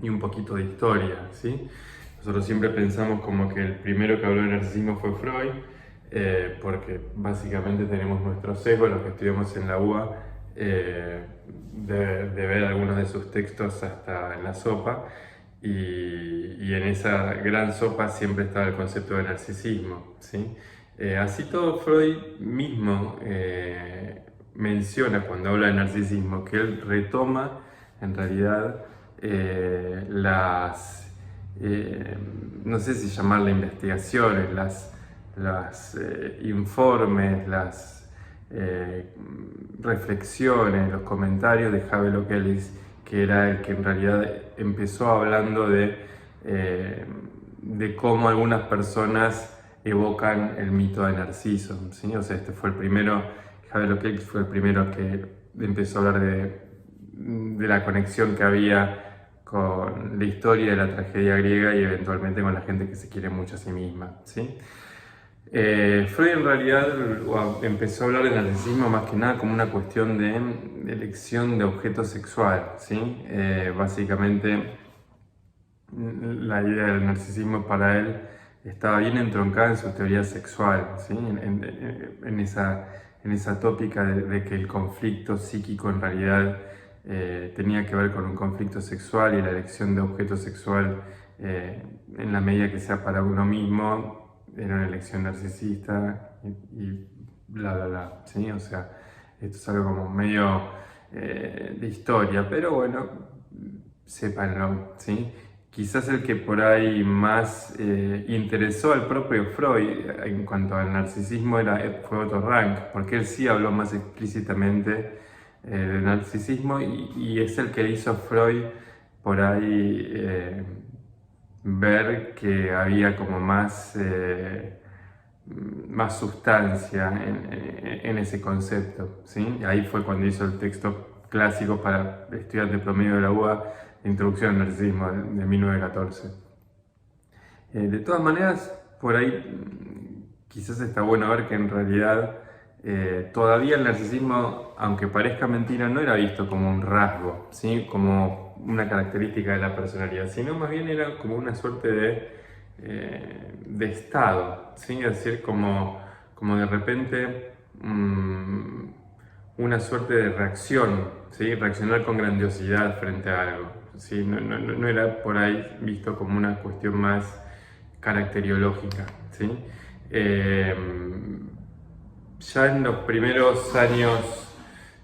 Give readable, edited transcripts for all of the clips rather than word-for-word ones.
y un poquito de historia, ¿sí? Nosotros siempre pensamos como que el primero que habló de narcisismo fue Freud, porque básicamente tenemos nuestro sesgo, los que estudiamos en la UBA, de ver algunos de sus textos hasta en la sopa, y en esa gran sopa siempre estaba el concepto de narcisismo, ¿sí? Así todo Freud mismo menciona cuando habla de narcisismo que él retoma en realidad las, no sé si llamarle investigaciones, las informes, las reflexiones, los comentarios de Havel Okelis, que era el que en realidad empezó hablando de cómo algunas personas evocan el mito de Narciso, ¿sí? O sea, este fue el primero, Havel Okelis fue el primero que empezó a hablar de la conexión que había con la historia de la tragedia griega y eventualmente con la gente que se quiere mucho a sí misma, ¿sí? Freud en realidad empezó a hablar del narcisismo más que nada como una cuestión de elección de objeto sexual, ¿sí? Básicamente la idea del narcisismo para él estaba bien entroncada en su teoría sexual, ¿sí? En esa tópica de que el conflicto psíquico en realidad tenía que ver con un conflicto sexual y la elección de objeto sexual en la medida que sea para uno mismo era una elección narcisista y bla bla bla, ¿sí? O sea, esto es algo como medio de historia, pero bueno, sépanlo, ¿sí? Quizás el que por ahí más interesó al propio Freud en cuanto al narcisismo fue Otto Rank, porque él sí habló más explícitamente del narcisismo y es el que hizo a Freud por ahí ver que había como más sustancia en ese concepto, ¿sí? Y ahí fue cuando hizo el texto clásico para estudiantes promedio de la UBA, Introducción al Narcisismo de 1914. De todas maneras, por ahí quizás está bueno ver que en realidad todavía el narcisismo, aunque parezca mentira, no era visto como un rasgo, ¿sí? Como una característica de la personalidad, sino más bien era como una suerte de estado, ¿sí? Es decir, como de repente una suerte de reacción, ¿sí? Reaccionar con grandiosidad frente a algo, ¿sí? No era por ahí visto como una cuestión más caracteriológica, ¿sí? Eh, ya en los primeros años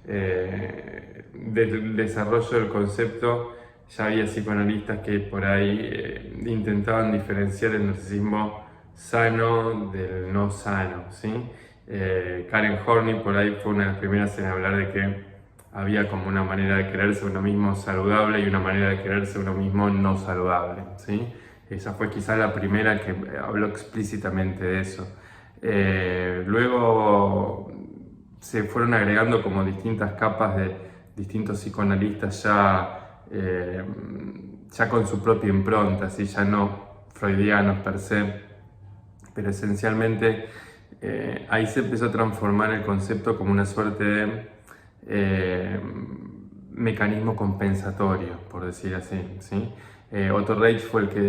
del desarrollo del concepto, ya había psicoanalistas que por ahí intentaban diferenciar el narcisismo sano del no sano, ¿sí? Karen Horney por ahí fue una de las primeras en hablar de que había como una manera de quererse uno mismo saludable y una manera de quererse uno mismo no saludable, ¿sí? Esa fue quizá la primera que habló explícitamente de eso. Luego se fueron agregando como distintas capas de distintos psicoanalistas ya con su propia impronta, ¿sí? Ya no freudianos per se, pero esencialmente ahí se empezó a transformar el concepto como una suerte de mecanismo compensatorio, por decir así, ¿sí? Otto Reich fue el que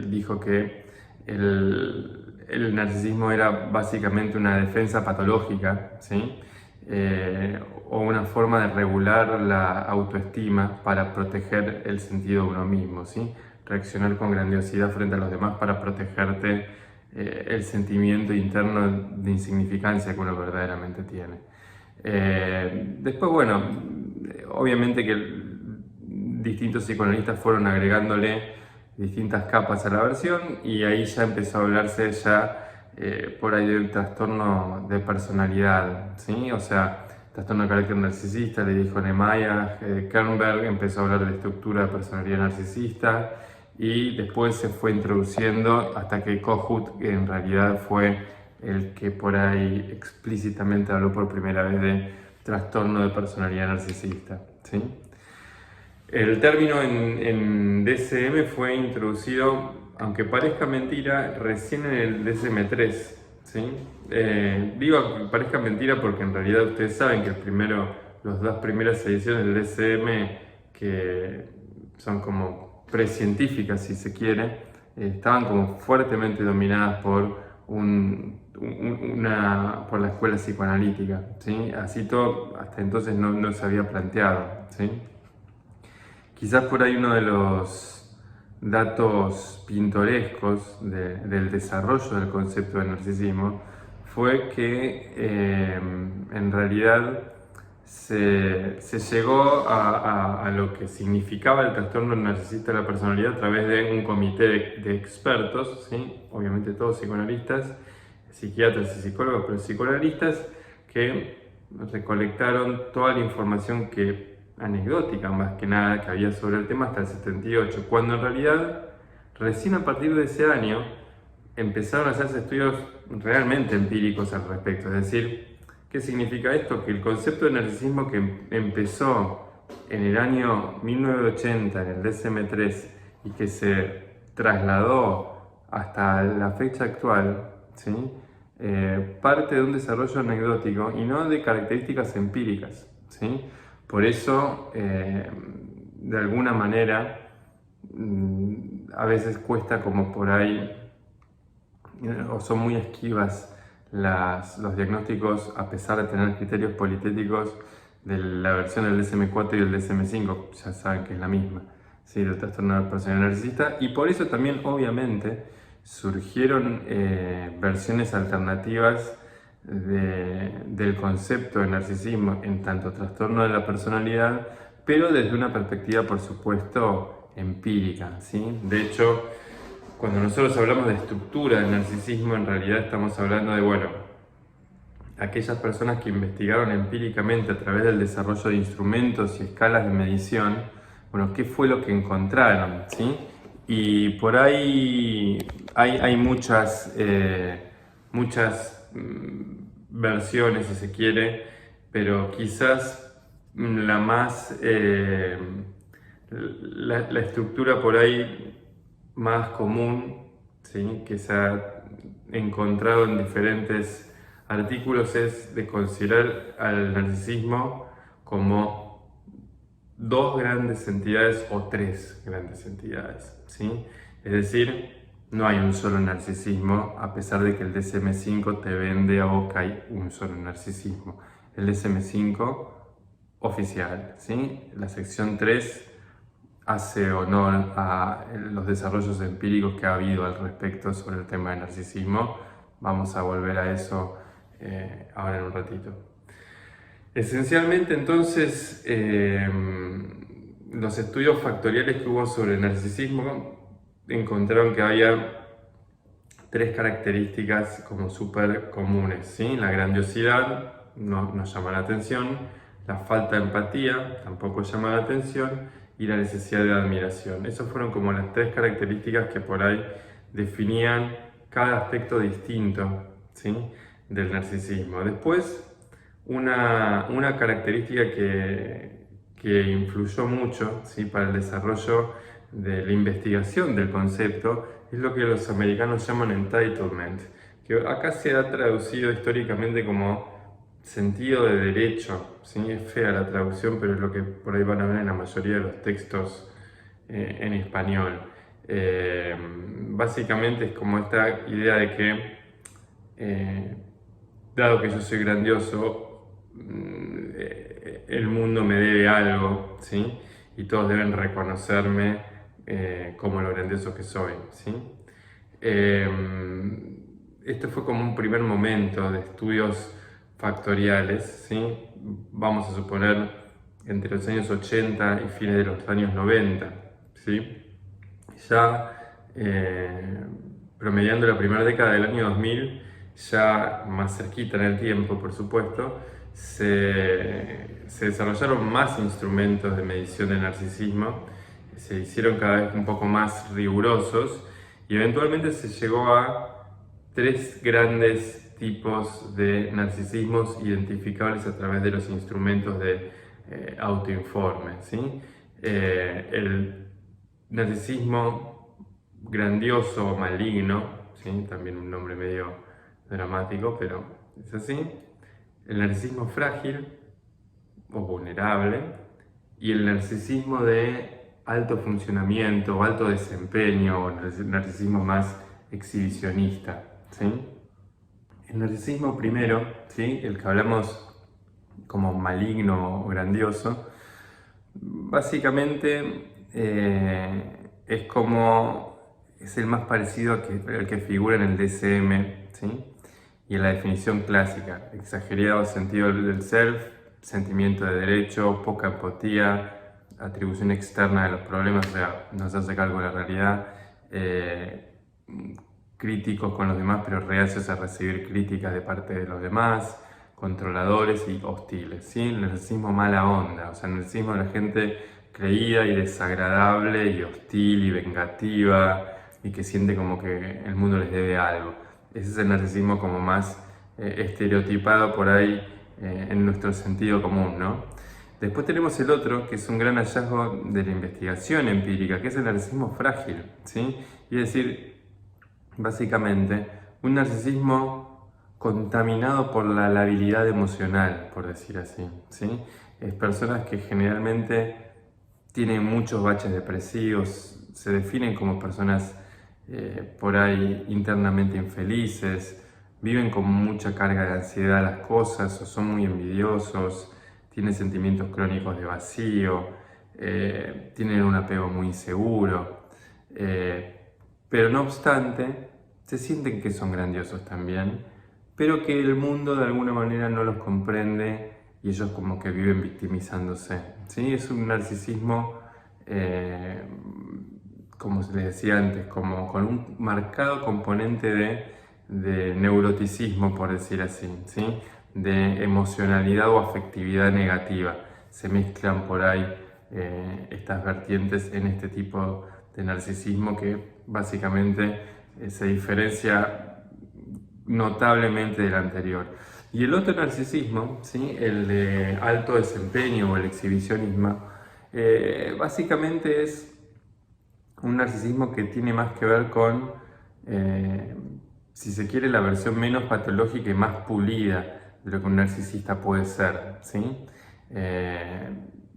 dijo que el narcisismo era básicamente una defensa patológica, ¿sí? O una forma de regular la autoestima para proteger el sentido de uno mismo, ¿sí? Reaccionar con grandiosidad frente a los demás para protegerte el sentimiento interno de insignificancia que uno verdaderamente tiene. Después, bueno, obviamente que distintos psicoanalistas fueron agregándole distintas capas a la versión y ahí ya empezó a hablarse por ahí de un trastorno de personalidad, ¿sí? O sea, trastorno de carácter narcisista, le dijo Nemaya, Kernberg empezó a hablar de estructura de personalidad narcisista y después se fue introduciendo hasta que Kohut en realidad fue el que por ahí explícitamente habló por primera vez de trastorno de personalidad narcisista, ¿sí? El término en DSM fue introducido, aunque parezca mentira, recién en el DSM-3, ¿sí? Digo que parezca mentira porque en realidad ustedes saben que las dos primeras ediciones del DSM, que son como precientíficas, si se quiere, estaban como fuertemente dominadas por, por la escuela psicoanalítica, ¿sí? Así todo hasta entonces no se había planteado, ¿sí? Quizás por ahí uno de los datos pintorescos del desarrollo del concepto de narcisismo fue que en realidad se llegó a lo que significaba el trastorno narcisista de la personalidad a través de un comité de expertos, ¿sí? Obviamente todos psicoanalistas, psiquiatras y psicólogos, pero psicoanalistas que recolectaron toda la información anecdótica más que nada que había sobre el tema hasta el 78, cuando en realidad recién a partir de ese año empezaron a hacerse estudios realmente empíricos al respecto. Es decir, ¿qué significa esto? Que el concepto de narcisismo que empezó en el año 1980 en el DSM-3 y que se trasladó hasta la fecha actual, ¿sí? Parte de un desarrollo anecdótico y no de características empíricas, ¿sí? Por eso, de alguna manera, a veces cuesta como por ahí, o son muy esquivas los diagnósticos, a pesar de tener criterios politéticos de la versión del DSM-4 y el DSM-5, ya saben que es la misma, ¿sí? Del trastorno de personalidad narcisista, y por eso también, obviamente, surgieron versiones alternativas del concepto de narcisismo en tanto trastorno de la personalidad, pero desde una perspectiva, por supuesto, empírica, ¿sí? De hecho, cuando nosotros hablamos de estructura del narcisismo, en realidad estamos hablando de, bueno, aquellas personas que investigaron empíricamente a través del desarrollo de instrumentos y escalas de medición, bueno, qué fue lo que encontraron, ¿sí? Y por ahí hay muchas versiones, si se quiere, pero quizás la más, la estructura por ahí más común, ¿sí? Que se ha encontrado en diferentes artículos es de considerar al narcisismo como dos grandes entidades o tres grandes entidades, ¿sí? Es decir, no hay un solo narcisismo, a pesar de que el DSM-5 te vende a vos que hay un solo narcisismo. El DSM-5 oficial, ¿sí? La sección 3 hace honor a los desarrollos empíricos que ha habido al respecto sobre el tema del narcisismo. Vamos a volver a eso ahora en un ratito. Esencialmente, entonces, los estudios factoriales que hubo sobre el narcisismo encontraron que había tres características como súper comunes, ¿sí? La grandiosidad nos llama la atención, la falta de empatía tampoco llama la atención y la necesidad de admiración. Esas fueron como las tres características que por ahí definían cada aspecto distinto, ¿sí? Del narcisismo. Después, una característica que influyó mucho, ¿sí? Para el desarrollo de la investigación del concepto es lo que los americanos llaman entitlement, que acá se ha traducido históricamente como sentido de derecho, ¿sí? Es fea la traducción, pero es lo que por ahí van a ver en la mayoría de los textos en español. Básicamente es como esta idea de que, dado que yo soy grandioso, el mundo me debe algo, ¿sí? Y todos deben reconocerme como lo grandioso que soy, ¿sí? Esto fue como un primer momento de estudios factoriales, ¿sí? Vamos a suponer entre los años 80 y fines de los años 90, ¿sí? Ya promediando la primera década del año 2000, ya más cerquita en el tiempo, por supuesto, se desarrollaron más instrumentos de medición del narcisismo, se hicieron cada vez un poco más rigurosos y eventualmente se llegó a tres grandes tipos de narcisismos identificables a través de los instrumentos de autoinforme, ¿sí? El narcisismo grandioso o maligno, ¿sí? También un nombre medio dramático, pero es así. El narcisismo frágil o vulnerable y el narcisismo de alto funcionamiento, alto desempeño, o narcisismo más exhibicionista, ¿sí? El narcisismo primero, ¿sí? El que hablamos como maligno o grandioso, básicamente es el más parecido al que figura en el DSM, ¿sí? Y en la definición clásica: exagerado sentido del self, sentimiento de derecho, poca empatía, atribución externa de los problemas, o sea, no se hace cargo de la realidad, críticos con los demás pero reacios a recibir críticas de parte de los demás, controladores y hostiles, ¿sí? El narcisismo mala onda, o sea, el narcisismo de la gente creída y desagradable y hostil y vengativa y que siente como que el mundo les debe algo. Ese es el narcisismo como más estereotipado por ahí en nuestro sentido común, ¿no? Después tenemos el otro, que es un gran hallazgo de la investigación empírica, que es el narcisismo frágil, ¿sí? Y es decir, básicamente, un narcisismo contaminado por la labilidad emocional, por decir así, ¿sí? Es personas que generalmente tienen muchos baches depresivos, se definen como personas por ahí internamente infelices, viven con mucha carga de ansiedad las cosas, o son muy envidiosos, tienen sentimientos crónicos de vacío, tienen un apego muy inseguro, pero no obstante, se sienten que son grandiosos también, pero que el mundo de alguna manera no los comprende y ellos como que viven victimizándose, ¿sí? Es un narcisismo, como les decía antes, como con un marcado componente de neuroticismo, por decir así, ¿sí? De emocionalidad o afectividad negativa. Se mezclan por ahí estas vertientes en este tipo de narcisismo que básicamente se diferencia notablemente del anterior. Y el otro narcisismo, ¿sí? El de alto desempeño o el exhibicionismo, básicamente es un narcisismo que tiene más que ver con, si se quiere, la versión menos patológica y más pulida de lo que un narcisista puede ser, ¿sí?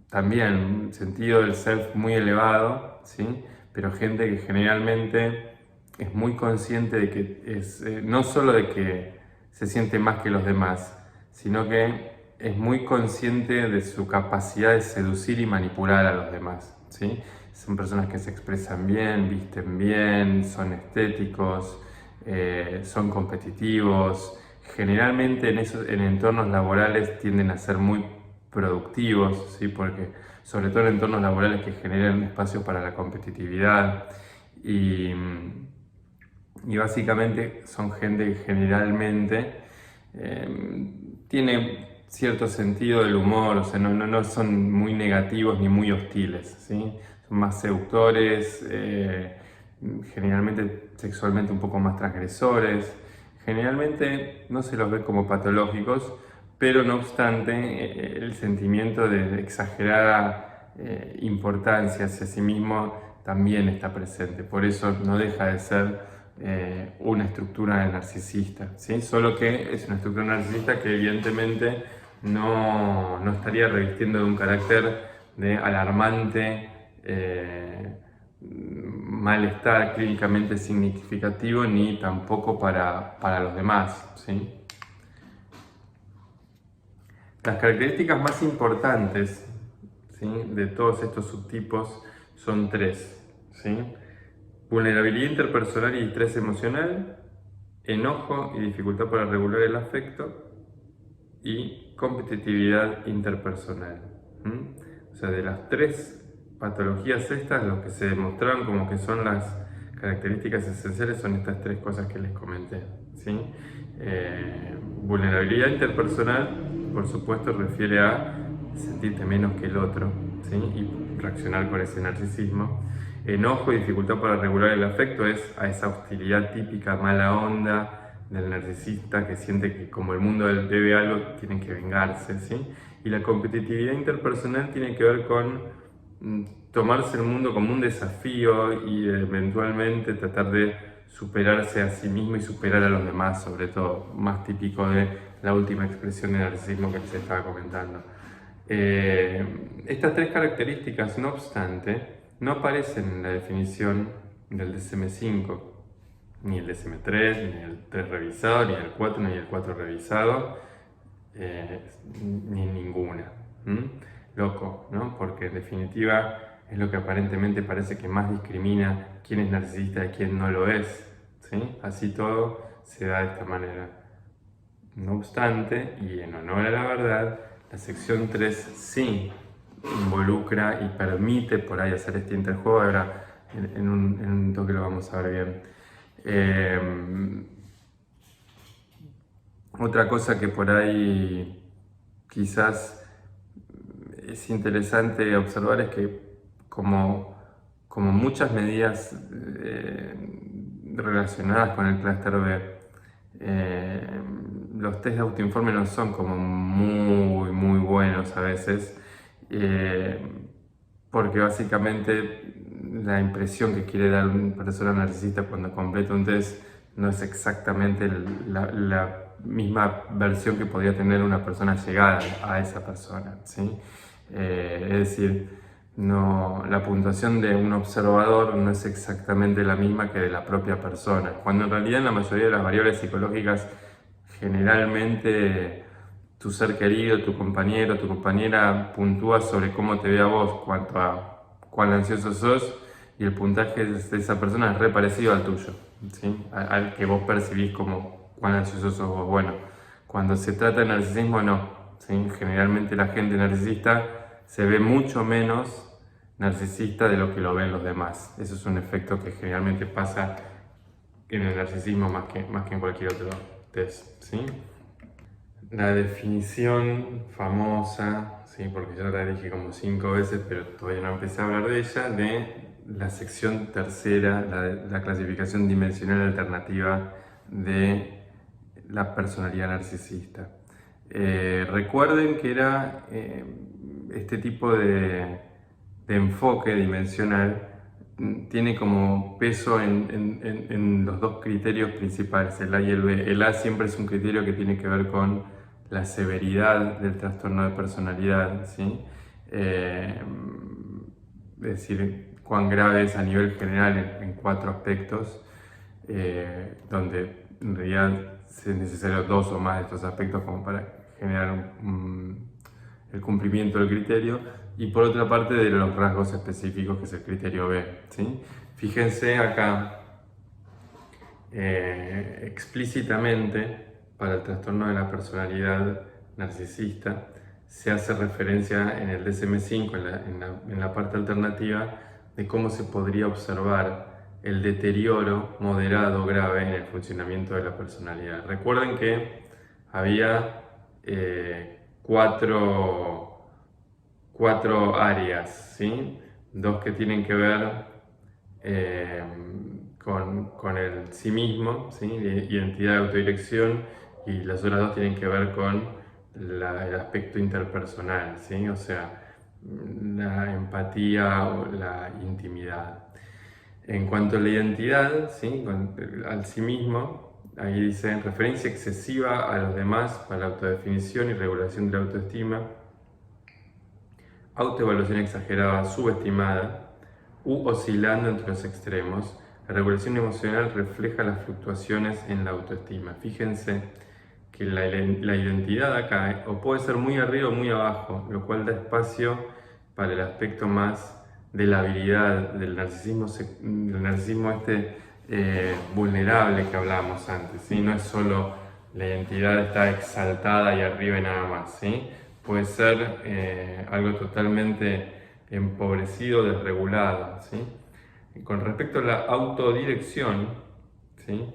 También un sentido del self muy elevado, ¿sí? Pero gente que generalmente es muy consciente de que es, no solo de que se siente más que los demás, sino que es muy consciente de su capacidad de seducir y manipular a los demás, ¿sí? Son personas que se expresan bien, visten bien, son estéticos, son competitivos. Generalmente en entornos laborales tienden a ser muy productivos, ¿sí? Porque sobre todo en entornos laborales que generan espacio para la competitividad y básicamente son gente que generalmente tiene cierto sentido del humor, o sea, no son muy negativos ni muy hostiles, ¿sí? Son más seductores, generalmente sexualmente un poco más transgresores, generalmente no se los ve como patológicos, pero no obstante el sentimiento de exagerada importancia hacia sí mismo también está presente, por eso no deja de ser una estructura narcisista, ¿sí? Solo que es una estructura narcisista que evidentemente no estaría revistiendo de un carácter de alarmante malestar clínicamente significativo ni tampoco para los demás, ¿sí? Las características más importantes, ¿sí?, de todos estos subtipos son tres, ¿sí? Vulnerabilidad interpersonal y estrés emocional, enojo y dificultad para regular el afecto y competitividad interpersonal. O sea, de las tres patologías estas, lo que se demostraron como que son las características esenciales son estas tres cosas que les comenté, ¿sí? Vulnerabilidad interpersonal, por supuesto, refiere a sentirte menos que el otro, ¿sí?, y reaccionar con ese narcisismo. Enojo y dificultad para regular el afecto es a esa hostilidad típica, mala onda del narcisista que siente que como el mundo debe algo, tienen que vengarse, ¿sí? Y la competitividad interpersonal tiene que ver con tomarse el mundo como un desafío y eventualmente tratar de superarse a sí mismo y superar a los demás, sobre todo, más típico de la última expresión de narcisismo que les estaba comentando. Estas tres características, no obstante, no aparecen en la definición del DSM-5, ni el DSM-3, ni el 3 revisado, ni el 4, ni el 4 revisado, ni ninguna. Loco, ¿no? Porque en definitiva es lo que aparentemente parece que más discrimina quién es narcisista y quién no lo es, ¿sí? Así todo se da de esta manera. No obstante, y en honor a la verdad, la sección 3 sí involucra y permite por ahí hacer este interjuego. Ahora en un toque lo vamos a ver bien. Otra cosa que por ahí quizás es interesante observar es que como muchas medidas relacionadas con el clúster B, los test de autoinforme no son como muy buenos a veces, porque básicamente la impresión que quiere dar una persona narcisista cuando completa un test no es exactamente la misma versión que podría tener una persona llegada a esa persona, ¿sí? Es decir, no, la puntuación de un observador no es exactamente la misma que de la propia persona, cuando en realidad en la mayoría de las variables psicológicas generalmente tu ser querido, tu compañero, tu compañera puntúa sobre cómo te ve a vos, cuanto a cuán ansioso sos, y el puntaje de esa persona es re parecido al tuyo, ¿sí? Al que vos percibís como cuán ansioso sos vos. Bueno, cuando se trata de narcisismo no, ¿sí? Generalmente la gente narcisista se ve mucho menos narcisista de lo que lo ven los demás. Eso es un efecto que generalmente pasa en el narcisismo más que en cualquier otro test, ¿sí? La definición famosa, ¿sí? Porque ya la dije como 5 veces, pero todavía no empecé a hablar de ella, de la sección tercera, la clasificación dimensional alternativa de la personalidad narcisista. Recuerden que era este tipo de enfoque dimensional tiene como peso en los dos criterios principales, el A y el B. El A siempre es un criterio que tiene que ver con la severidad del trastorno de personalidad, ¿sí? Es decir, cuán grave es a nivel general en 4 aspectos, donde en realidad es necesario 2 o más de estos aspectos como para generar el cumplimiento del criterio, y por otra parte de los rasgos específicos, que es el criterio B, ¿sí? Fíjense acá, explícitamente para el trastorno de la personalidad narcisista se hace referencia en el DSM-5, en la parte alternativa, de cómo se podría observar el deterioro moderado grave en el funcionamiento de la personalidad. Recuerden que había cuatro áreas, ¿sí? 2 que tienen que ver con el sí mismo, ¿sí? Identidad de autodirección, y las otras 2 tienen que ver con el aspecto interpersonal, ¿sí? O sea, la empatía o la intimidad. En cuanto a la identidad, ¿sí? Al sí mismo, ahí dice referencia excesiva a los demás para la autodefinición y regulación de la autoestima, autoevaluación exagerada, subestimada, u oscilando entre los extremos. La regulación emocional refleja las fluctuaciones en la autoestima. Fíjense que la identidad acá o puede ser muy arriba o muy abajo, lo cual da espacio para el aspecto más de la habilidad, del narcisismo vulnerable que hablábamos antes, ¿sí? No es solo la identidad está exaltada y arriba y nada más, ¿sí? Puede ser algo totalmente empobrecido, desregulado, ¿sí? Con respecto a la autodirección, ¿sí?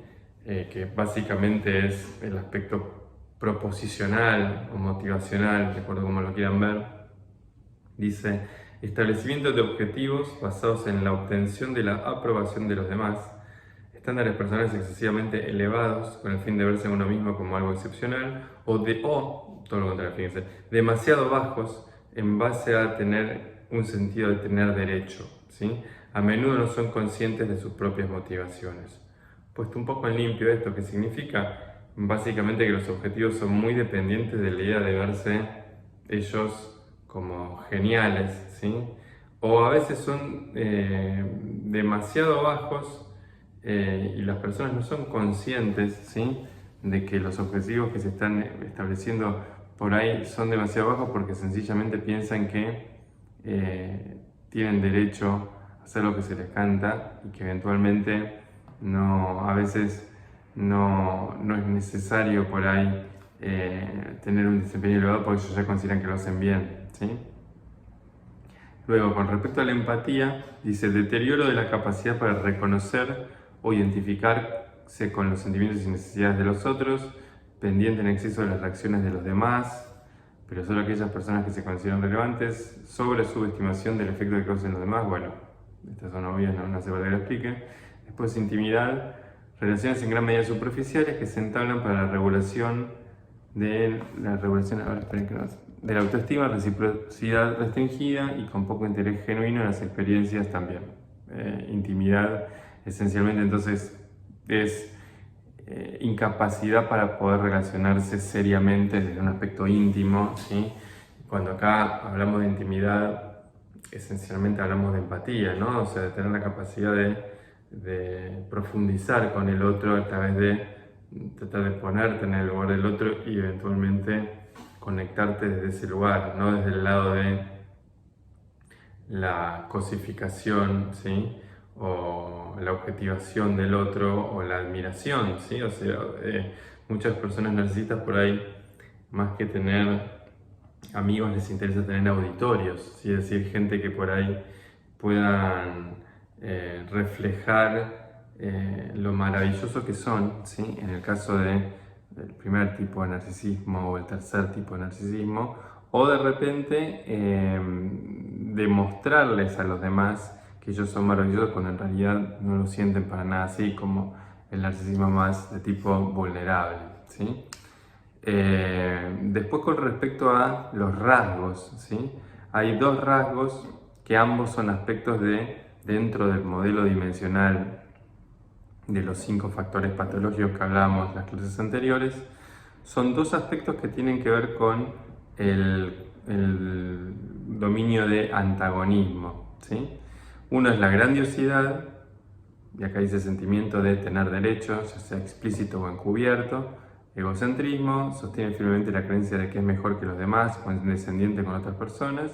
Que básicamente es el aspecto proposicional o motivacional, de acuerdo a como lo quieran ver, dice establecimiento de objetivos basados en la obtención de la aprobación de los demás, estándares personales excesivamente elevados con el fin de verse a uno mismo como algo excepcional, o todo lo contrario, fíjense, demasiado bajos en base a tener un sentido de tener derecho, ¿sí? A menudo no son conscientes de sus propias motivaciones. Puesto un poco en limpio esto, ¿qué significa? Básicamente que los objetivos son muy dependientes de la idea de verse ellos como geniales, ¿sí? o a veces son demasiado bajos y las personas no son conscientes, ¿sí?, de que los objetivos que se están estableciendo por ahí son demasiado bajos porque sencillamente piensan que tienen derecho a hacer lo que se les canta y que eventualmente a veces no es necesario por ahí tener un desempeño elevado porque ellos ya consideran que lo hacen bien, ¿sí? Luego, con respecto a la empatía, dice deterioro de la capacidad para reconocer o identificarse con los sentimientos y necesidades de los otros, pendiente en exceso de las reacciones de los demás, pero solo aquellas personas que se consideran relevantes, sobre subestimación del efecto que causan los demás. Bueno, estas son obvias, no hace falta que lo explique. Después, intimidad, relaciones en gran medida superficiales que se entablan para la regulación de la autoestima, reciprocidad restringida y con poco interés genuino en las experiencias también. Intimidad, esencialmente, entonces, es incapacidad para poder relacionarse seriamente desde un aspecto íntimo, ¿sí? Cuando acá hablamos de intimidad, esencialmente hablamos de empatía, ¿no? O sea, de tener la capacidad de profundizar con el otro a través de tratar de ponerte en el lugar del otro y eventualmente conectarte desde ese lugar, no desde el lado de la cosificación, ¿sí?, o la objetivación del otro o la admiración, ¿sí? O sea, muchas personas narcisistas por ahí, más que tener amigos, les interesa tener auditorios, ¿sí? Es decir, gente que por ahí puedan reflejar lo maravilloso que son, ¿sí? En el caso del primer tipo de narcisismo o el tercer tipo de narcisismo, o de repente demostrarles a los demás que ellos son maravillosos cuando en realidad no lo sienten para nada así, como el narcisismo más de tipo vulnerable, ¿sí? Después, con respecto a los rasgos, ¿sí?, hay dos rasgos que ambos son aspectos dentro del modelo dimensional de los 5 factores patológicos que hablábamos en las clases anteriores. Son dos aspectos que tienen que ver con el dominio de antagonismo, ¿sí? Uno es la grandiosidad, y acá dice sentimiento de tener derechos, ya sea explícito o encubierto. Egocentrismo, sostiene firmemente la creencia de que es mejor que los demás, condescendiente con otras personas.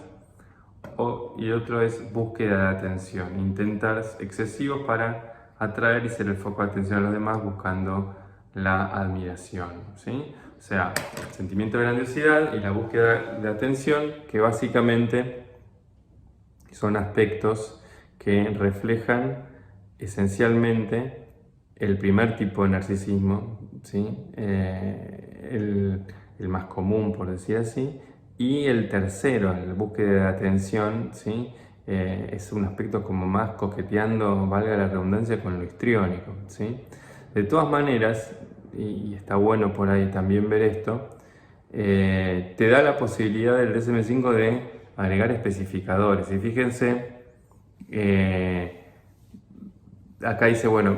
Y el otro es búsqueda de atención, intentos excesivos para atraer y ser el foco de atención a los demás buscando la admiración, ¿sí? O sea, el sentimiento de grandiosidad y la búsqueda de atención, que básicamente son aspectos que reflejan esencialmente el primer tipo de narcisismo, ¿sí? El más común, por decir así, y el tercero, la búsqueda de atención, ¿sí? Es un aspecto como más coqueteando, valga la redundancia, con lo histriónico, ¿sí? De todas maneras, y está bueno por ahí también ver esto, te da la posibilidad del DSM-5 de agregar especificadores. Y fíjense, acá dice, bueno,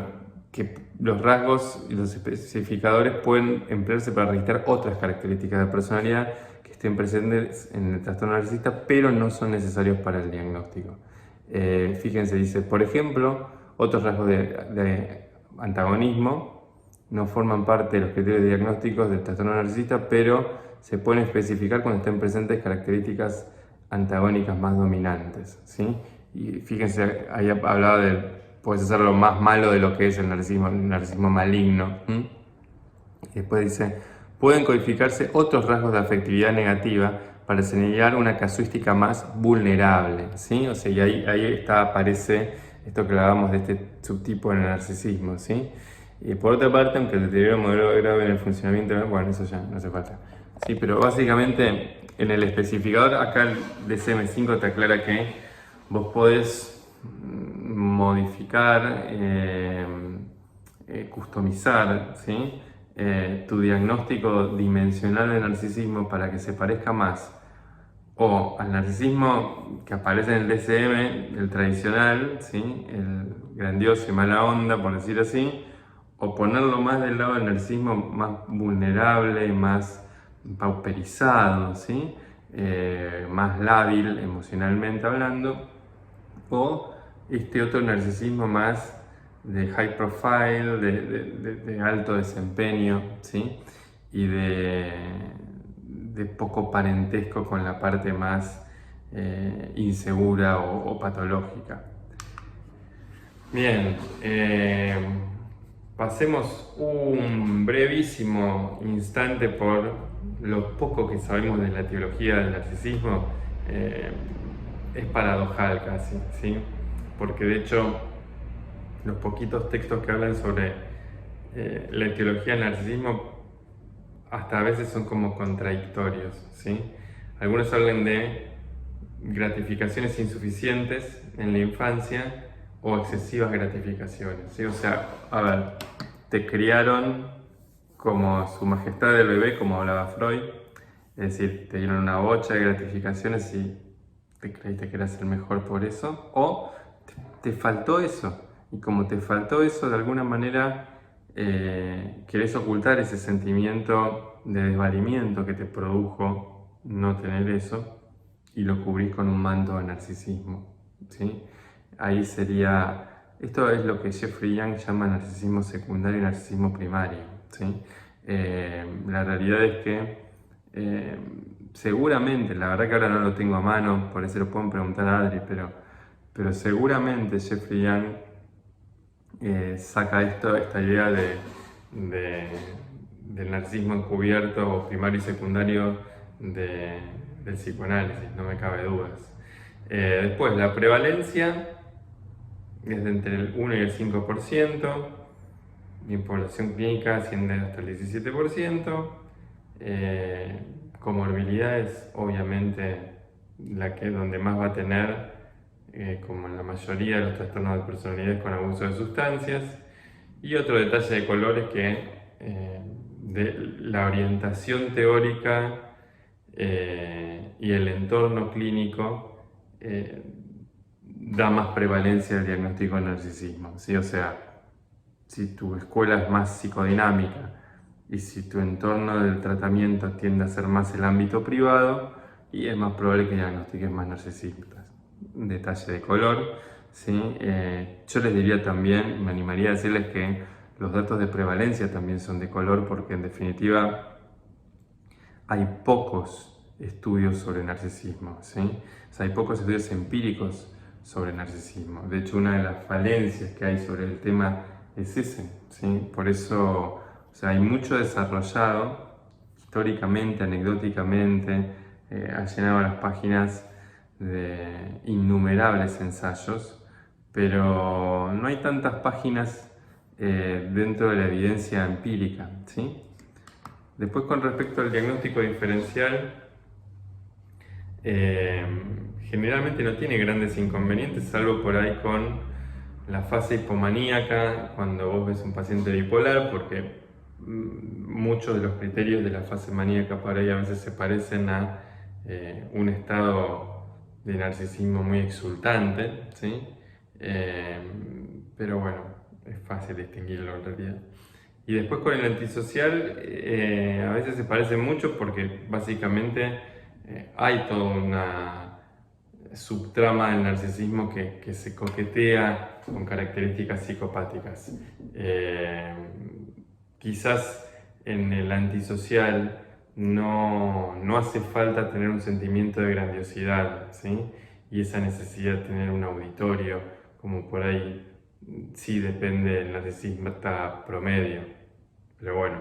que los rasgos y los especificadores pueden emplearse para registrar otras características de personalidad que estén presentes en el trastorno narcisista, pero no son necesarios para el diagnóstico. Fíjense, dice, por ejemplo, otros rasgos de antagonismo no forman parte de los criterios diagnósticos del trastorno narcisista, pero se pueden especificar cuando estén presentes características antagónicas más dominantes, ¿sí? Y fíjense, ahí hablaba puedes hacerlo más malo de lo que es el narcisismo maligno. Y después dice, pueden codificarse otros rasgos de afectividad negativa para señalar una casuística más vulnerable, ¿sí? O sea, y ahí aparece esto que hablábamos de este subtipo del narcisismo, ¿sí? Y por otra parte, aunque el deterioro modelo grave en el funcionamiento, bueno, eso ya no hace falta. Sí, pero básicamente en el especificador, acá el DSM-5 te aclara que vos podés modificar, customizar, ¿sí? Tu diagnóstico dimensional de narcisismo para que se parezca más o al narcisismo que aparece en el DSM, el tradicional, ¿sí? El grandioso y mala onda, por decir así, o ponerlo más del lado del narcisismo más vulnerable, más pauperizado, ¿sí? Más lábil emocionalmente hablando, o este otro narcisismo más de high profile, de alto desempeño, ¿sí? Y de poco parentesco con la parte más insegura o patológica. Bien, pasemos un brevísimo instante por lo poco que sabemos de la etiología del narcisismo. Es paradojal casi, ¿sí? Porque de hecho los poquitos textos que hablan sobre la etiología del narcisismo hasta a veces son como contradictorios, ¿sí? Algunos hablan de gratificaciones insuficientes en la infancia o excesivas gratificaciones, ¿sí? O sea, a ver, te criaron como su majestad del bebé, como hablaba Freud, es decir, te dieron una bocha de gratificaciones y te creíste que eras el mejor por eso, o te faltó eso, y como te faltó eso, de alguna manera querés ocultar ese sentimiento de desvalimiento que te produjo no tener eso, y lo cubrís con un manto de narcisismo, ¿sí? Ahí sería, esto es lo que Jeffrey Young llama narcisismo secundario y narcisismo primario, ¿sí? La realidad es que seguramente, la verdad que ahora no lo tengo a mano, por eso lo pueden preguntar a Adri, pero seguramente Jeffrey Young saca esta idea del narcisismo encubierto o primario y secundario del psicoanálisis, no me cabe dudas. Después, la prevalencia es de entre el 1 y el 5%, y en población clínica asciende hasta el 17%. Comorbilidades, obviamente, donde más va a tener, como en la mayoría de los trastornos de personalidad con abuso de sustancias. Y otro detalle de color es que de la orientación teórica y el entorno clínico da más prevalencia al diagnóstico de narcisismo, ¿sí? O sea, si tu escuela es más psicodinámica y si tu entorno del tratamiento tiende a ser más el ámbito privado, y es más probable que diagnostiques más narcisistas. Un detalle de color, ¿sí? Yo les diría también, me animaría a decirles que los datos de prevalencia también son de color, porque en definitiva hay pocos estudios sobre narcisismo, ¿sí? O sea, hay pocos estudios empíricos sobre narcisismo. De hecho, una de las falencias que hay sobre el tema es ese, ¿sí? Por eso, o sea, hay mucho desarrollado históricamente, anecdóticamente, ha llenado las páginas de innumerables ensayos, pero no hay tantas páginas dentro de la evidencia empírica, ¿sí? Después, con respecto al diagnóstico diferencial, generalmente no tiene grandes inconvenientes, salvo por ahí con la fase hipomaníaca, cuando vos ves un paciente bipolar, porque muchos de los criterios de la fase maníaca por ahí a veces se parecen a un estado de narcisismo muy exultante, ¿sí? Pero bueno, es fácil distinguirlo en realidad. Y después con el antisocial a veces se parecen mucho porque básicamente hay toda una subtrama del narcisismo que se coquetea con características psicopáticas. Quizás en el antisocial no hace falta tener un sentimiento de grandiosidad, ¿sí? Y esa necesidad de tener un auditorio, como por ahí sí depende del narcisista promedio. Pero bueno.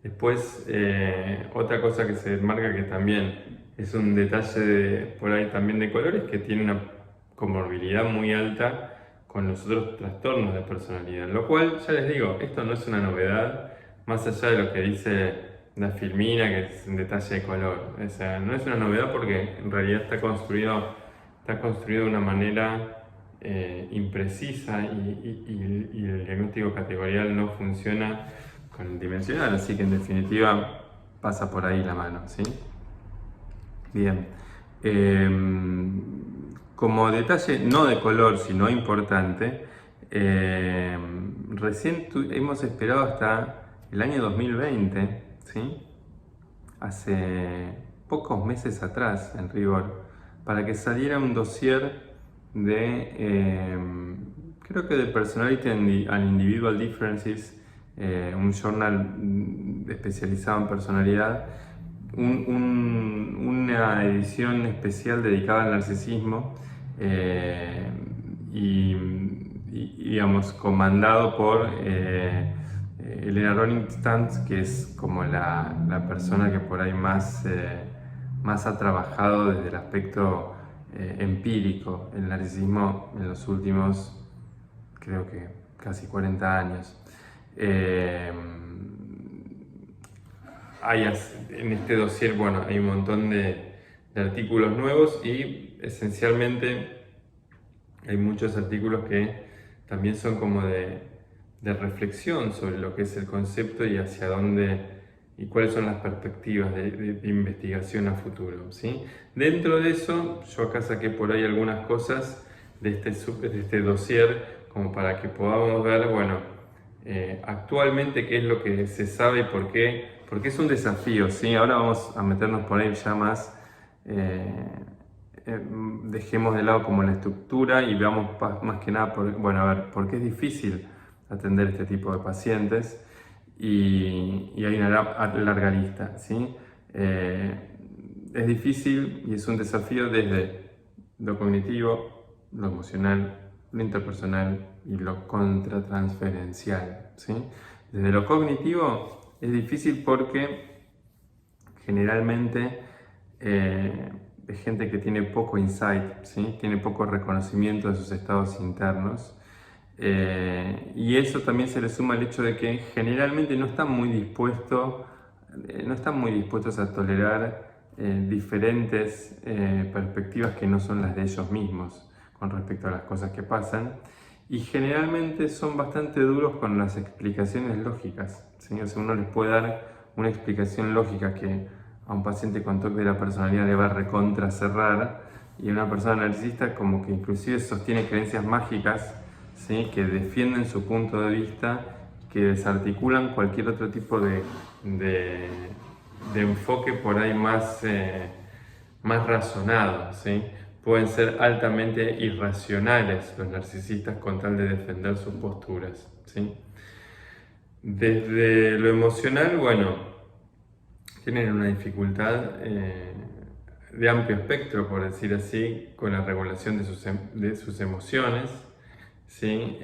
Después, otra cosa que se marca que también es un detalle por ahí también de colores, que tiene una comorbilidad muy alta con los otros trastornos de personalidad, lo cual, ya les digo, esto no es una novedad, más allá de lo que dice la filmina, que es un detalle de color. O sea, no es una novedad porque en realidad está construido de una manera imprecisa y el diagnóstico categorial no funciona con el dimensional, así que en definitiva pasa por ahí la mano, ¿sí? Bien. Como detalle no de color, sino importante, recién hemos esperado hasta el año 2020, ¿sí? Hace pocos meses atrás, en rigor, para que saliera un dossier de, creo que de Personality and Individual Differences, un journal especializado en personalidad, una edición especial dedicada al narcisismo y, digamos, comandado por Helena Ronnstein, que es como la persona que por ahí más ha trabajado desde el aspecto empírico el narcisismo en los últimos, creo que casi 40 años. En este dossier, bueno, hay un montón de artículos nuevos y esencialmente hay muchos artículos que también son como de reflexión sobre lo que es el concepto y hacia dónde y cuáles son las perspectivas de investigación a futuro, ¿sí? Dentro de eso, yo acá saqué por ahí algunas cosas de este dossier como para que podamos ver, bueno, actualmente qué es lo que se sabe y por qué, porque es un desafío, ¿sí? Ahora vamos a meternos por ahí ya más, dejemos de lado como la estructura y veamos más que nada, bueno, a ver, por qué es difícil atender este tipo de pacientes y hay una larga lista, ¿sí? Es difícil y es un desafío desde lo cognitivo, lo emocional, lo interpersonal y lo contratransferencial, ¿sí? Desde lo cognitivo es difícil porque generalmente es gente que tiene poco insight, ¿sí? Tiene poco reconocimiento de sus estados internos. Y eso también se le suma el hecho de que generalmente no están muy dispuestos a tolerar diferentes perspectivas que no son las de ellos mismos con respecto a las cosas que pasan, y generalmente son bastante duros con las explicaciones lógicas, ¿sí? O sea, uno les puede dar una explicación lógica que a un paciente con TOC de la personalidad le va a recontra cerrar, y a una persona narcisista como que inclusive sostiene creencias mágicas, ¿sí? Que defienden su punto de vista, que desarticulan cualquier otro tipo de enfoque por ahí más razonado, ¿sí? Pueden ser altamente irracionales los narcisistas con tal de defender sus posturas, ¿sí? Desde lo emocional, bueno, tienen una dificultad de amplio espectro, por decir así, con la regulación de sus emociones, ¿sí?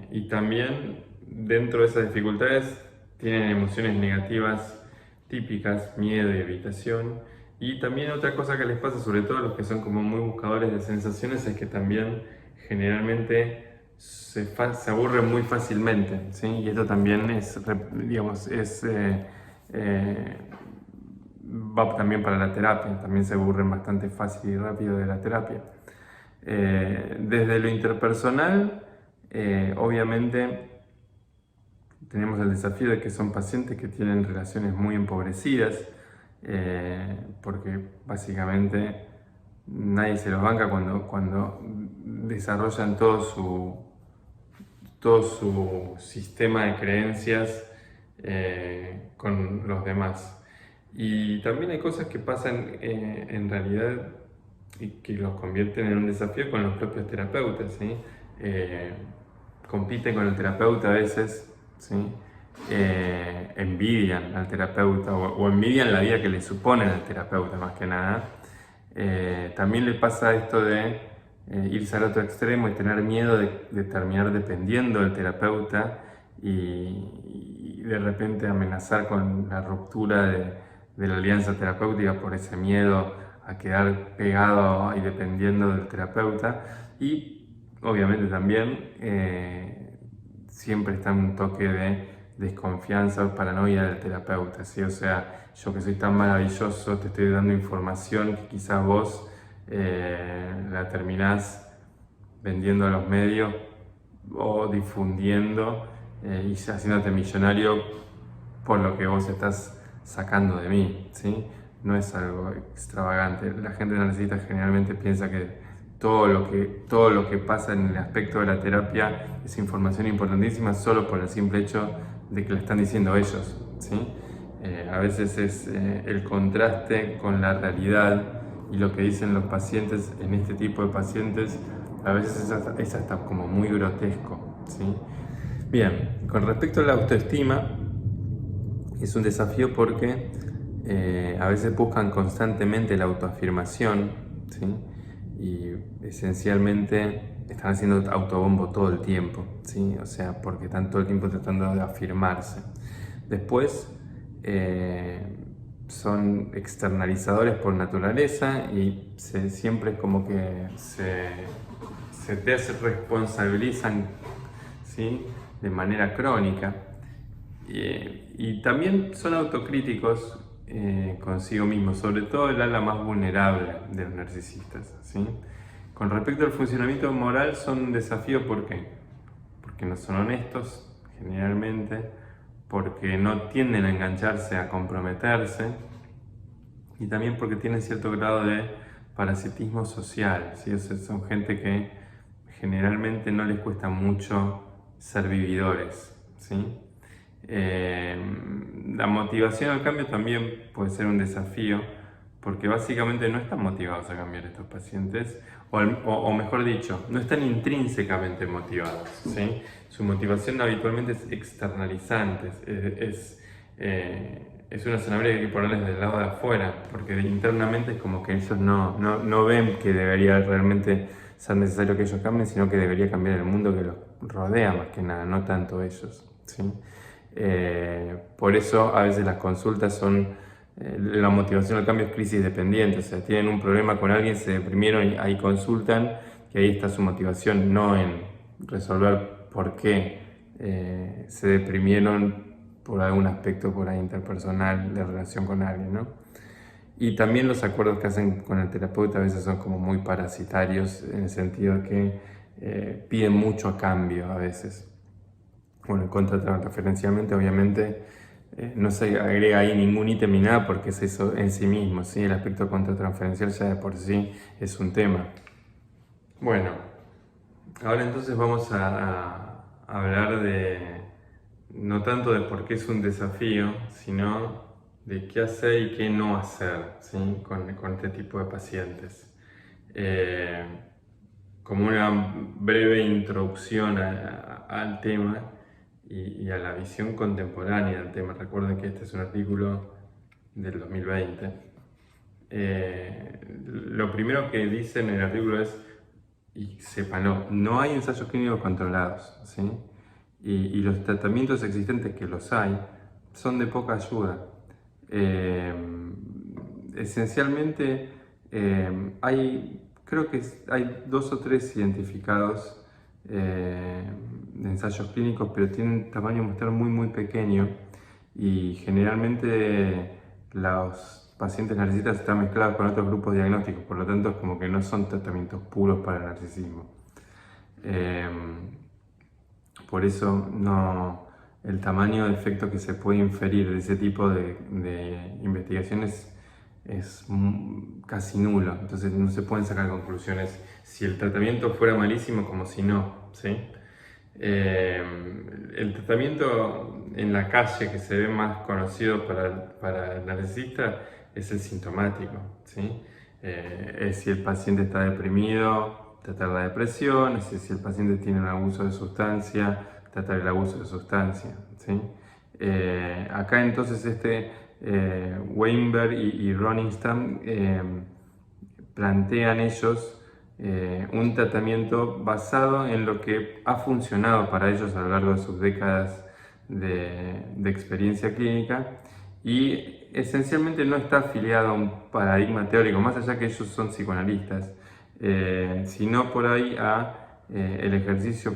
Y también dentro de esas dificultades tienen emociones negativas típicas, miedo y evitación. Y también otra cosa que les pasa, sobre todo a los que son como muy buscadores de sensaciones, es que también generalmente se aburren muy fácilmente, ¿sí? Y esto también es, digamos, va también para la terapia, también se aburren bastante fácil y rápido de la terapia. Desde lo interpersonal, obviamente tenemos el desafío de que son pacientes que tienen relaciones muy empobrecidas, porque básicamente nadie se los banca cuando desarrollan todo su sistema de creencias con los demás. Y también hay cosas que pasan en realidad y que los convierten en un desafío con los propios terapeutas, ¿sí? Compiten con el terapeuta a veces, ¿sí? Envidian al terapeuta o envidian la vida que le suponen al terapeuta más que nada. También le pasa esto de irse al otro extremo y tener miedo de terminar dependiendo del terapeuta y de repente amenazar con la ruptura de la alianza terapéutica por ese miedo a quedar pegado y dependiendo del terapeuta. Y obviamente también siempre está un toque de desconfianza o paranoia del terapeuta, ¿sí? O sea, yo que soy tan maravilloso te estoy dando información que quizás vos la terminás vendiendo a los medios o difundiendo y haciéndote millonario por lo que vos estás sacando de mí, ¿sí? No es algo extravagante. La gente narcisista generalmente piensa que todo lo que pasa en el aspecto de la terapia es información importantísima solo por el simple hecho de que la están diciendo ellos, ¿sí? A veces es el contraste con la realidad y lo que dicen los pacientes en este tipo de pacientes a veces es hasta como muy grotesco, ¿sí? Bien, con respecto a la autoestima, es un desafío porque a veces buscan constantemente la autoafirmación, ¿sí? Y esencialmente están haciendo autobombo todo el tiempo, ¿sí? O sea, porque están todo el tiempo tratando de afirmarse. Después son externalizadores por naturaleza y siempre es como que se desresponsabilizan, ¿sí? De manera crónica. Y también son autocríticos consigo mismos, sobre todo el ala más vulnerable de los narcisistas, ¿sí? Con respecto al funcionamiento moral son un desafío, ¿por qué? Porque no son honestos generalmente, porque no tienden a engancharse, a comprometerse, y también porque tienen cierto grado de parasitismo social, ¿sí? O sea, son gente que generalmente no les cuesta mucho ser vividores, ¿sí? La motivación al cambio también puede ser un desafío, porque básicamente no están motivados a cambiar estos pacientes, o mejor dicho, no están intrínsecamente motivados, ¿sí? Su motivación habitualmente es externalizante, es una zanahoria que hay que ponerles del lado de afuera, porque internamente es como que ellos no ven que debería realmente ser necesario que ellos cambien, sino que debería cambiar el mundo que los rodea más que nada, no tanto ellos, ¿sí? Por eso a veces las consultas son, la motivación al cambio es crisis dependiente, o sea, tienen un problema con alguien, se deprimieron y ahí consultan, y ahí está su motivación, no en resolver por qué se deprimieron por algún aspecto por ahí interpersonal de relación con alguien, ¿no? Y también los acuerdos que hacen con el terapeuta a veces son como muy parasitarios, en el sentido de que piden mucho a cambio a veces. Bueno, el contratransferencialmente obviamente no se agrega ahí ningún ítem ni nada porque es eso en sí mismo, ¿sí? El aspecto contratransferencial ya de por sí es un tema. Bueno, ahora entonces vamos a hablar de, no tanto de por qué es un desafío, sino de qué hacer y qué no hacer, ¿sí? con este tipo de pacientes. Como una breve introducción al tema y a la visión contemporánea del tema. Recuerden que este es un artículo del 2020. Lo primero que dice en el artículo es, y sépanlo, no hay ensayos clínicos controlados, ¿sí? Y los tratamientos existentes que los hay son de poca ayuda. Esencialmente creo que hay 2 o 3 identificados de ensayos clínicos, pero tienen tamaño muestral muy pequeño y generalmente los pacientes narcisistas están mezclados con otros grupos diagnósticos, por lo tanto es como que no son tratamientos puros para el narcisismo. Por eso el tamaño de efecto que se puede inferir de ese tipo de investigaciones es casi nulo, entonces no se pueden sacar conclusiones si el tratamiento fuera malísimo como si no, ¿sí? El tratamiento en la calle que se ve más conocido para el narcisista es el sintomático, ¿sí? Es si el paciente está deprimido, tratar la depresión, es si el paciente tiene un abuso de sustancia, tratar el abuso de sustancia, ¿sí? Acá entonces Weinberg y Roningstam plantean ellos un tratamiento basado en lo que ha funcionado para ellos a lo largo de sus décadas de experiencia clínica y esencialmente no está afiliado a un paradigma teórico, más allá que ellos son psicoanalistas, sino por ahí a el ejercicio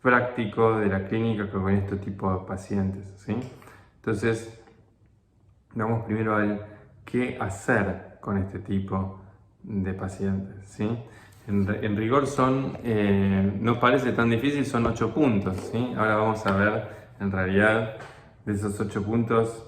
práctico de la clínica con este tipo de pacientes, ¿sí? Entonces, vamos primero al qué hacer con este tipo de pacientes, ¿sí? En rigor no parece tan difícil, son 8 puntos, ¿sí? Ahora vamos a ver en realidad de esos 8 puntos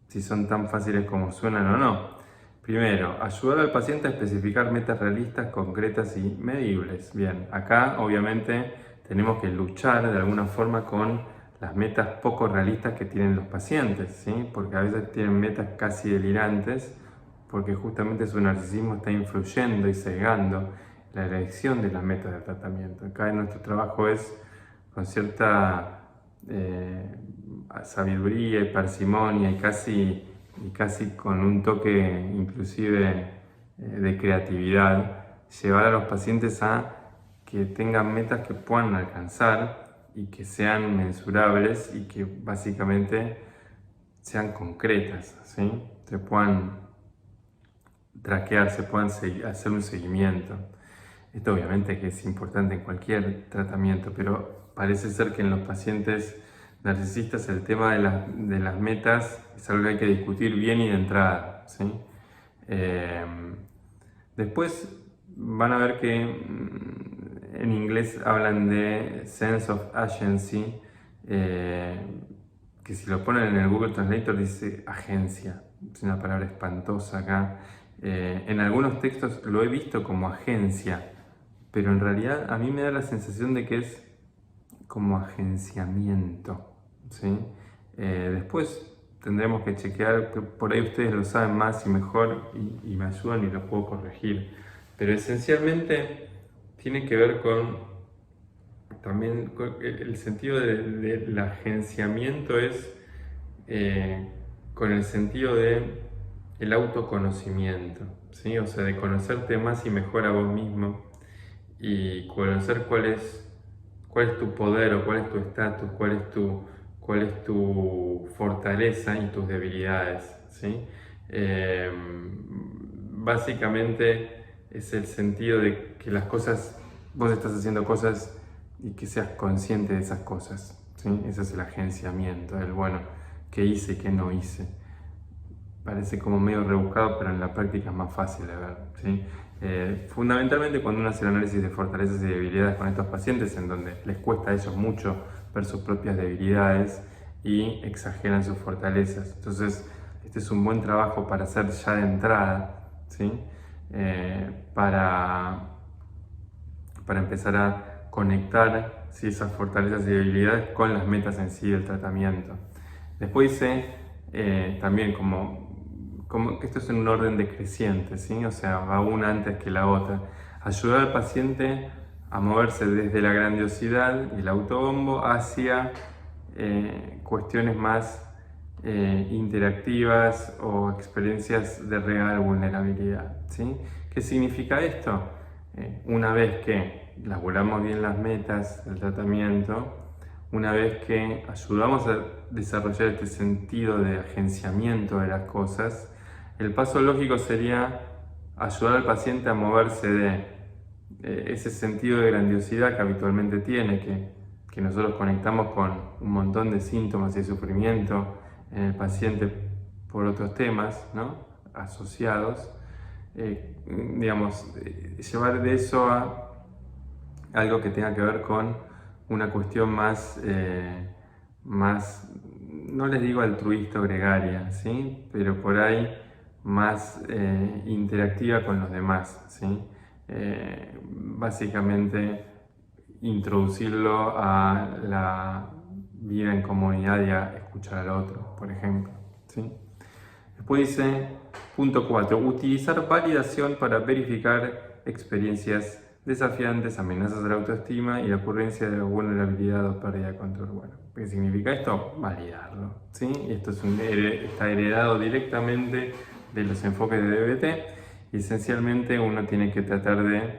si son tan fáciles como suenan o no. Primero, ayudar al paciente a especificar metas realistas, concretas y medibles. Bien, acá obviamente tenemos que luchar de alguna forma con las metas poco realistas que tienen los pacientes, ¿sí? Porque a veces tienen metas casi delirantes porque justamente su narcisismo está influyendo y cegando la elección de las metas del tratamiento. Acá nuestro trabajo es con cierta sabiduría y parsimonia y casi con un toque inclusive de creatividad, llevar a los pacientes a que tengan metas que puedan alcanzar y que sean mensurables y que básicamente sean concretas, ¿sí? Se puedan traquear, se puedan hacer un seguimiento. Esto obviamente que es importante en cualquier tratamiento, pero parece ser que en los pacientes narcisistas el tema de las metas es algo que hay que discutir bien y de entrada, ¿sí? Después van a ver que en inglés hablan de sense of agency, que si lo ponen en el Google Translator dice agencia, es una palabra espantosa acá. En algunos textos lo he visto como agencia, pero en realidad a mí me da la sensación de que es como agenciamiento, ¿sí? Después tendremos que chequear, que por ahí ustedes lo saben más y mejor y me ayudan y lo puedo corregir. Pero esencialmente tiene que ver con también con el sentido del agenciamiento es con el sentido de el autoconocimiento, ¿sí? O sea, de conocerte más y mejor a vos mismo y conocer cuál es tu poder o cuál es tu estatus, cuál es tu fortaleza y tus debilidades, ¿sí? Básicamente es el sentido de que las cosas, vos estás haciendo cosas y que seas consciente de esas cosas, ¿sí? Ese es el agenciamiento, el bueno, qué hice y qué no hice. Parece como medio rebuscado, pero en la práctica es más fácil de ver, ¿sí? Fundamentalmente cuando uno hace el análisis de fortalezas y debilidades con estos pacientes, en donde les cuesta a ellos mucho ver sus propias debilidades y exageran sus fortalezas. Entonces, este es un buen trabajo para hacer ya de entrada, ¿sí? Para empezar a conectar, ¿sí?, esas fortalezas y debilidades con las metas en sí del tratamiento. Después dice también como que esto es en un orden decreciente, ¿sí? O sea, va una antes que la otra. Ayudar al paciente a moverse desde la grandiosidad y el autobombo hacia cuestiones más interactivas o experiencias de real vulnerabilidad, ¿sí? ¿Qué significa esto? Una vez que elaboramos bien las metas del tratamiento, una vez que ayudamos a desarrollar este sentido de agenciamiento de las cosas, el paso lógico sería ayudar al paciente a moverse de ese sentido de grandiosidad que habitualmente tiene, que nosotros conectamos con un montón de síntomas y sufrimiento en el paciente por otros temas, ¿no?, asociados. Llevar de eso a algo que tenga que ver con una cuestión más, no les digo altruista o gregaria, ¿sí?, pero por ahí más interactiva con los demás, ¿sí? Básicamente introducirlo a la vida en comunidad y a escuchar al otro, por ejemplo, ¿sí? Después dice, punto 4, utilizar validación para verificar experiencias desafiantes, amenazas a la autoestima y la ocurrencia de vulnerabilidad o pérdida de control. Bueno, ¿qué significa esto? Validarlo, ¿sí? Esto está heredado directamente de los enfoques de DBT y esencialmente uno tiene que tratar de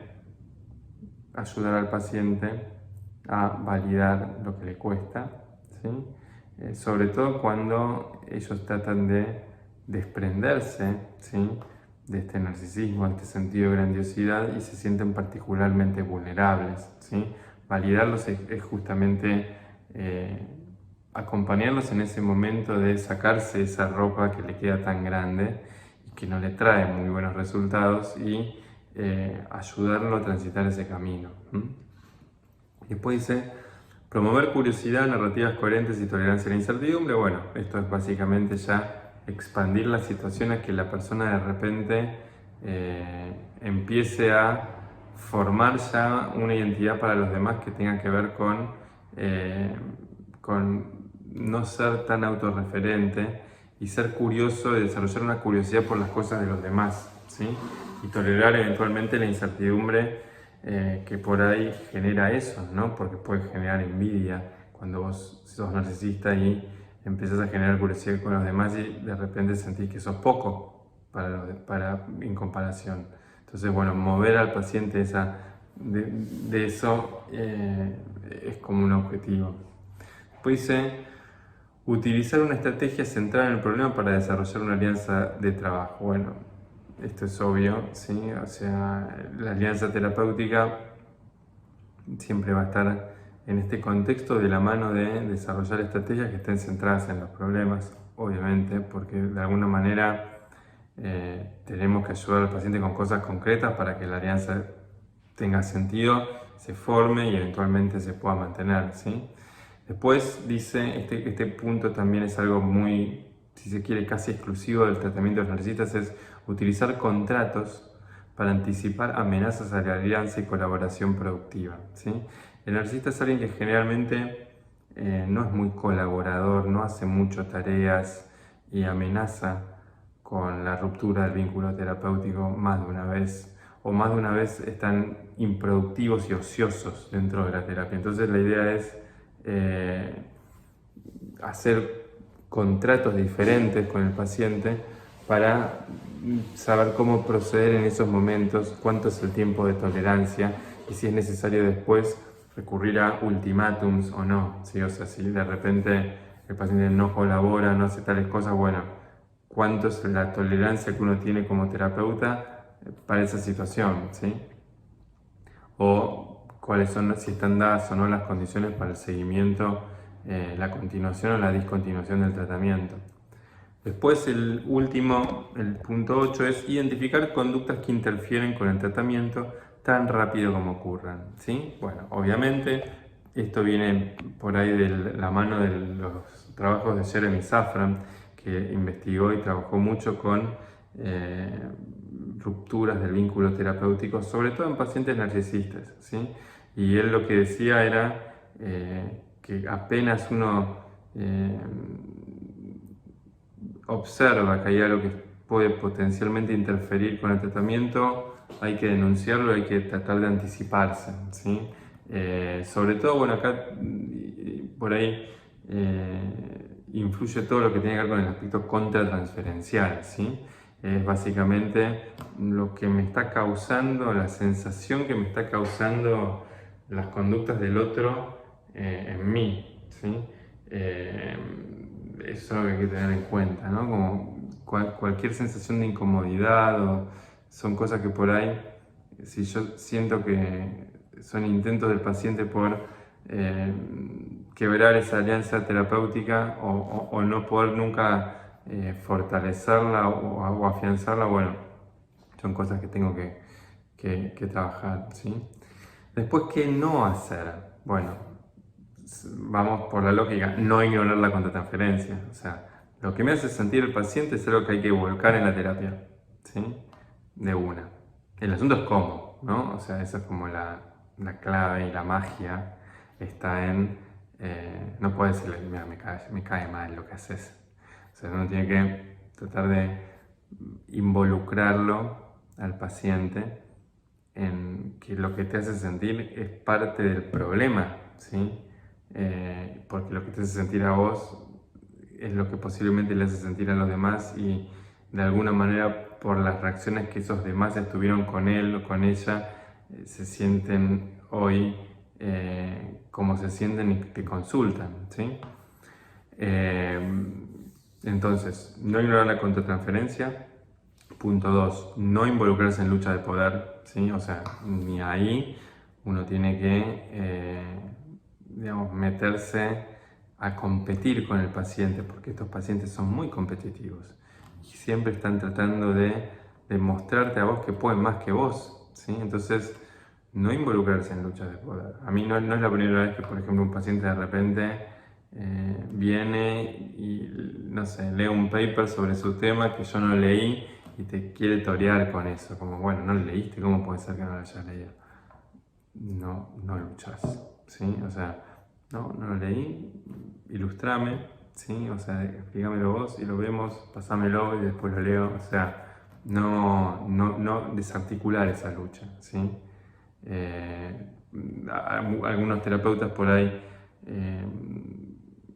ayudar al paciente a validar lo que le cuesta, ¿sí? Sobre todo cuando ellos tratan de desprenderse, ¿sí?, de este narcisismo, de este sentido de grandiosidad y se sienten particularmente vulnerables, ¿sí? Validarlos es justamente acompañarlos en ese momento de sacarse esa ropa que le queda tan grande y que no le trae muy buenos resultados y ayudarlo a transitar ese camino. Después dice, promover curiosidad, narrativas coherentes y tolerancia a la incertidumbre. Bueno, esto es básicamente ya expandir las situaciones que la persona de repente empiece a formar ya una identidad para los demás que tenga que ver con no ser tan autorreferente y ser curioso, de desarrollar una curiosidad por las cosas de los demás, ¿sí? Y tolerar eventualmente la incertidumbre que por ahí genera eso, ¿no? Porque puede generar envidia cuando vos sos narcisista y empezás a generar curiosidad con los demás y de repente sentís que sos poco en comparación. Entonces, bueno, mover al paciente de eso es como un objetivo. Después dice, utilizar una estrategia centrada en el problema para desarrollar una alianza de trabajo. Bueno, esto es obvio, ¿sí? O sea, la alianza terapéutica siempre va a estar en este contexto de la mano de desarrollar estrategias que estén centradas en los problemas, obviamente, porque de alguna manera tenemos que ayudar al paciente con cosas concretas para que la alianza tenga sentido, se forme y eventualmente se pueda mantener, ¿sí? Después dice, este punto también es algo muy, si se quiere, casi exclusivo del tratamiento de los narcisistas, es utilizar contratos para anticipar amenazas a la alianza y colaboración productiva, ¿sí? El narcisista es alguien que generalmente no es muy colaborador, no hace mucho tareas y amenaza con la ruptura del vínculo terapéutico más de una vez, o más de una vez están improductivos y ociosos dentro de la terapia. Entonces la idea es hacer contratos diferentes con el paciente para saber cómo proceder en esos momentos, cuánto es el tiempo de tolerancia y si es necesario después recurrir a ultimátums o no, ¿sí? O sea, si de repente el paciente no colabora, no hace tales cosas, bueno, cuánto es la tolerancia que uno tiene como terapeuta para esa situación, ¿sí? O cuáles son, si están dadas o no las condiciones para el seguimiento, la continuación o la discontinuación del tratamiento. Después el último, el punto 8, es identificar conductas que interfieren con el tratamiento tan rápido como ocurran, ¿sí? Bueno, obviamente esto viene por ahí de la mano de los trabajos de Jeremy Safran, que investigó y trabajó mucho con rupturas del vínculo terapéutico, sobre todo en pacientes narcisistas, ¿sí? Y él lo que decía era que apenas uno observa que hay algo que puede potencialmente interferir con el tratamiento, hay que denunciarlo, hay que tratar de anticiparse, ¿sí? Sobre todo, bueno, acá por ahí influye todo lo que tiene que ver con el aspecto contratransferencial, ¿sí? Es básicamente lo que me está causando, la sensación que me está causando las conductas del otro en mí, ¿sí? Eso es algo que hay que tener en cuenta, ¿no? Como cualquier sensación de incomodidad son cosas que por ahí, si yo siento que son intentos del paciente por quebrar esa alianza terapéutica o no poder nunca fortalecerla o afianzarla, bueno, son cosas que tengo que trabajar, ¿sí? Después, ¿qué no hacer? Bueno, vamos por la lógica, no ignorar la contratransferencia. O sea, lo que me hace sentir el paciente es algo que hay que volcar en la terapia, ¿sí? De una. El asunto es cómo, ¿no? O sea, esa es como la clave y la magia está en, no puedes decirle, mira, me cae mal lo que haces. O sea, uno tiene que tratar de involucrarlo al paciente en que lo que te hace sentir es parte del problema, ¿sí? Porque lo que te hace sentir a vos es lo que posiblemente le hace sentir a los demás y de alguna manera por las reacciones que esos demás estuvieron con él o con ella, se sienten hoy como se sienten y te consultan, ¿sí? Entonces, no ignorar la contratransferencia. Punto 2, no involucrarse en lucha de poder, ¿sí? O sea, ni ahí uno tiene que, digamos, meterse a competir con el paciente, porque estos pacientes son muy competitivos y siempre están tratando de demostrarte a vos que pueden más que vos, ¿sí? Entonces, no involucrarse en luchas de poder. A mí no es la primera vez que, por ejemplo, un paciente de repente viene y, no sé, lee un paper sobre su tema que yo no leí y te quiere torear con eso, como, bueno, no lo leíste, ¿cómo puede ser que no lo hayas leído? No luchas, ¿sí? O sea, no lo leí, ilustrame, ¿sí? O sea, explícamelo vos y lo vemos, pasámelo y después lo leo. O sea, no desarticular esa lucha, ¿sí? Algunos terapeutas por ahí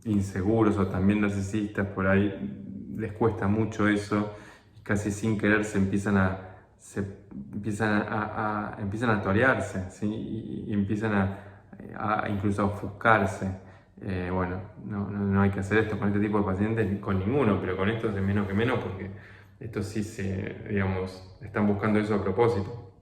inseguros o también narcisistas por ahí les cuesta mucho eso y casi sin querer empiezan a torearse, ¿sí? Y empiezan a incluso a ofuscarse. Bueno, no hay que hacer esto con este tipo de pacientes, con ninguno, pero con estos de menos que menos, porque estos sí digamos, están buscando eso a propósito.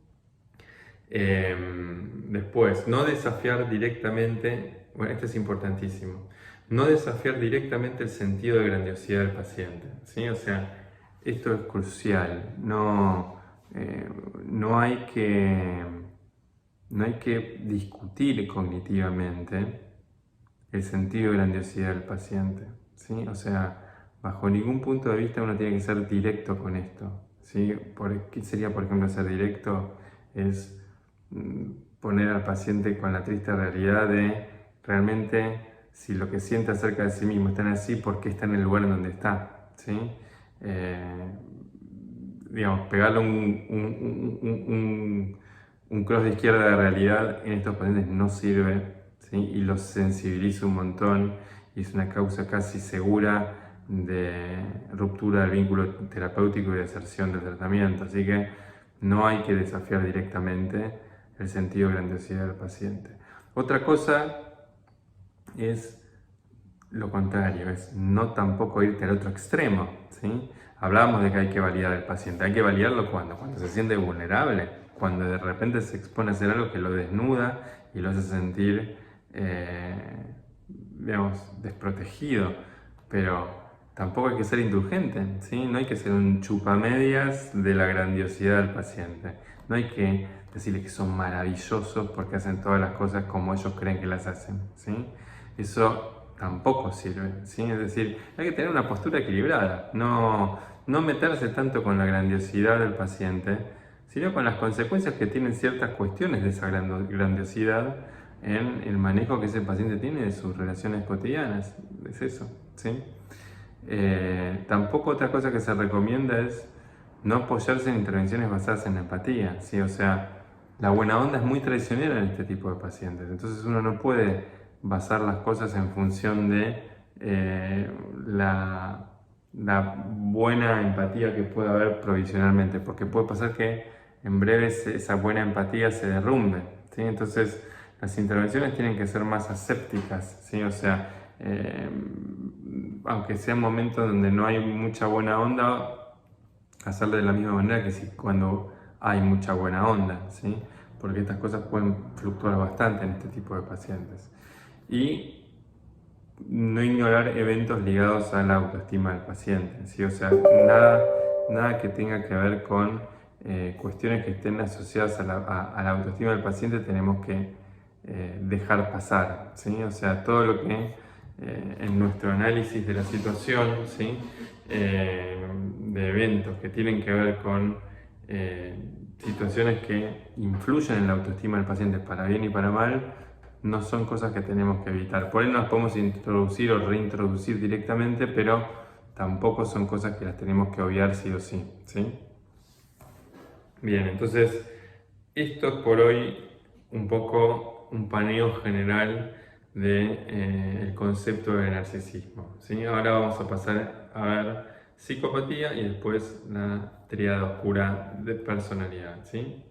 Después, no desafiar directamente, bueno, esto es importantísimo, no desafiar directamente el sentido de grandiosidad del paciente, ¿sí? O sea, esto es crucial, no hay que discutir cognitivamente el sentido de grandiosidad del paciente, ¿sí? O sea, bajo ningún punto de vista uno tiene que ser directo con esto, ¿sí? ¿Qué sería, por ejemplo, ser directo? Es poner al paciente con la triste realidad de realmente si lo que siente acerca de sí mismo está así, ¿por qué está en el lugar en donde está? ¿Sí? Digamos, pegarle un cross de izquierda de realidad en estos pacientes no sirve, ¿sí? Y los sensibiliza un montón y es una causa casi segura de ruptura del vínculo terapéutico y de deserción del tratamiento. Así que no hay que desafiar directamente el sentido de grandiosidad del paciente. Otra cosa es lo contrario, es no tampoco irte al otro extremo, ¿sí? Hablábamos de que hay que validar al paciente. Hay que validarlo cuando se siente vulnerable, cuando de repente se expone a hacer algo que lo desnuda y lo hace sentir, digamos, desprotegido. Pero tampoco hay que ser indulgente, ¿sí? No hay que ser un chupamedias de la grandiosidad del paciente. No hay que decirles que son maravillosos porque hacen todas las cosas como ellos creen que las hacen, ¿sí? Eso tampoco sirve, ¿sí? Es decir, hay que tener una postura equilibrada, no meterse tanto con la grandiosidad del paciente, sino con las consecuencias que tienen ciertas cuestiones de esa grandiosidad en el manejo que ese paciente tiene de sus relaciones cotidianas. Es eso, ¿sí? Tampoco otra cosa que se recomienda es no apoyarse en intervenciones basadas en la empatía, ¿sí? O sea, la buena onda es muy traicionera en este tipo de pacientes, entonces uno no puede basar las cosas en función de la buena empatía que pueda haber provisionalmente, porque puede pasar que en breve esa buena empatía se derrumbe, ¿sí? Entonces las intervenciones tienen que ser más asépticas, ¿sí? O sea, aunque sean momentos donde no hay mucha buena onda, hacerlo de la misma manera que si cuando hay mucha buena onda, ¿sí? Porque estas cosas pueden fluctuar bastante en este tipo de pacientes. Y no ignorar eventos ligados a la autoestima del paciente, ¿sí? O sea, nada que tenga que ver con cuestiones que estén asociadas a la autoestima del paciente tenemos que dejar pasar, ¿sí? O sea, todo lo que en nuestro análisis de la situación, ¿sí? De eventos que tienen que ver con situaciones que influyen en la autoestima del paciente para bien y para mal, no son cosas que tenemos que evitar. Por ahí no las podemos introducir o reintroducir directamente, pero tampoco son cosas que las tenemos que obviar sí o sí, ¿sí? Bien, entonces esto es por hoy un poco un paneo general del concepto de narcisismo, ¿sí? Ahora vamos a pasar a ver psicopatía y después la tríada oscura de personalidad, ¿sí?